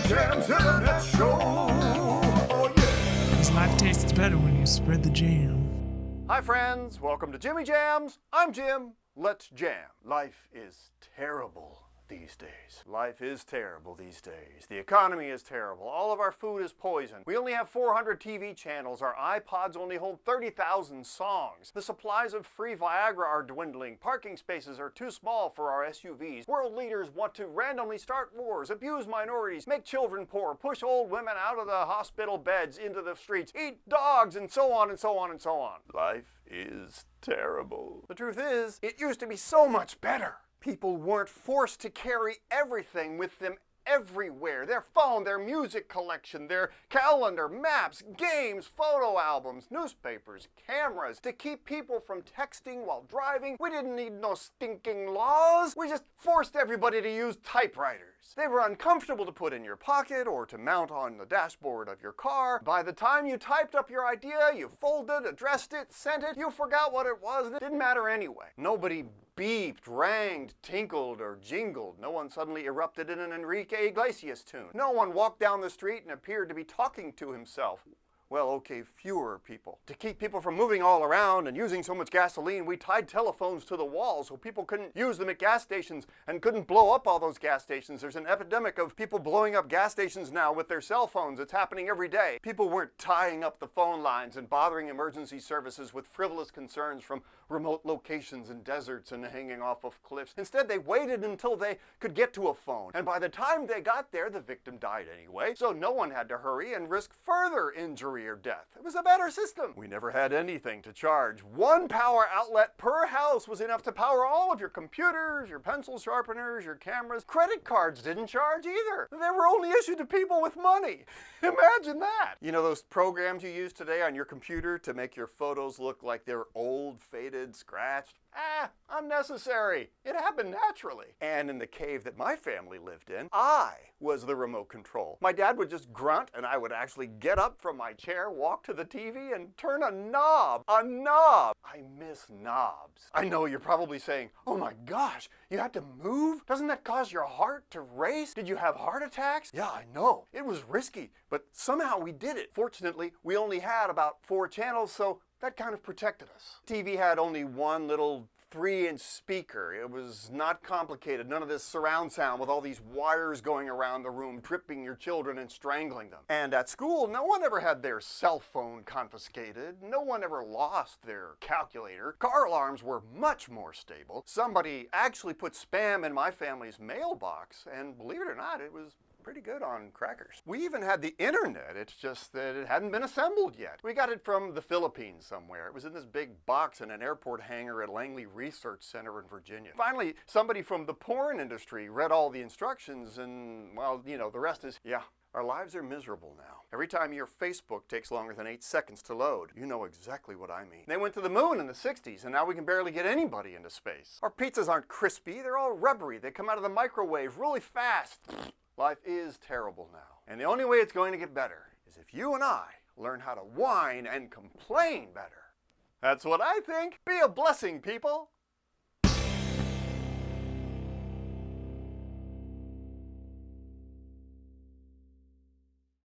Jam's Internet Show. Oh, yeah. Because life tastes better when you spread the jam. Hi friends, welcome to Jimmy Jams. I'm Jim. Let's jam. Life is terrible these days. Life is terrible these days. The economy is terrible. All of our food is poison. We only have 400 TV channels. Our iPods only hold 30,000 songs. The supplies of free Viagra are dwindling. Parking spaces are too small for our SUVs. World leaders want to randomly start wars, abuse minorities, make children poor, push old women out of the hospital beds into the streets, eat dogs, and so on and so on and so on. Life is terrible. The truth is, it used to be so much better. People weren't forced to carry everything with them everywhere. Their phone, their music collection, their calendar, maps, games, photo albums, newspapers, cameras. To keep people from texting while driving, we didn't need no stinking laws. We just forced everybody to use typewriters. They were uncomfortable to put in your pocket or to mount on the dashboard of your car. By the time you typed up your idea, you folded, addressed it, sent it, you forgot what it was, and it didn't matter anyway. Nobody beeped, ranged, tinkled, or jingled. No one suddenly erupted in an Enrique Iglesias tune. No one walked down the street and appeared to be talking to himself. Well, okay, fewer people. To keep people from moving all around and using so much gasoline, we tied telephones to the walls so people couldn't use them at gas stations and couldn't blow up all those gas stations. There's an epidemic of people blowing up gas stations now with their cell phones. It's happening every day. People weren't tying up the phone lines and bothering emergency services with frivolous concerns from remote locations and deserts and hanging off of cliffs. Instead, they waited until they could get to a phone. And by the time they got there, the victim died anyway, so no one had to hurry and risk further injury or death. It was a better system. We never had anything to charge. One power outlet per house was enough to power all of your computers, your pencil sharpeners, your cameras. Credit cards didn't charge either. They were only issued to people with money. Imagine that. You know those programs you use today on your computer to make your photos look like they're old, faded, scratched? Unnecessary. It happened naturally. And in the cave that my family lived in, I was the remote control. My dad would just grunt and I would actually get up from my chair, walk to the TV, and turn a knob. A knob! I miss knobs. I know you're probably saying, oh my gosh, you had to move? Doesn't that cause your heart to race? Did you have heart attacks? Yeah, I know. It was risky, but somehow we did it. Fortunately, we only had about 4 channels, so that kind of protected us. TV had only one little 3-inch speaker. It was not complicated. None of this surround sound with all these wires going around the room, tripping your children and strangling them. And at school, no one ever had their cell phone confiscated. No one ever lost their calculator. Car alarms were much more stable. Somebody actually put spam in my family's mailbox, and believe it or not, it was pretty good on crackers. We even had the internet, it's just that it hadn't been assembled yet. We got it from the Philippines somewhere. It was in this big box in an airport hangar at Langley Research Center in Virginia. Finally, somebody from the porn industry read all the instructions and, well, you know, the rest is, yeah. Our lives are miserable now. Every time your Facebook takes longer than 8 seconds to load, you know exactly what I mean. They went to the moon in the 60s, and now we can barely get anybody into space. Our pizzas aren't crispy, they're all rubbery. They come out of the microwave really fast. Life is terrible now. And the only way it's going to get better is if you and I learn how to whine and complain better. That's what I think. Be a blessing, people.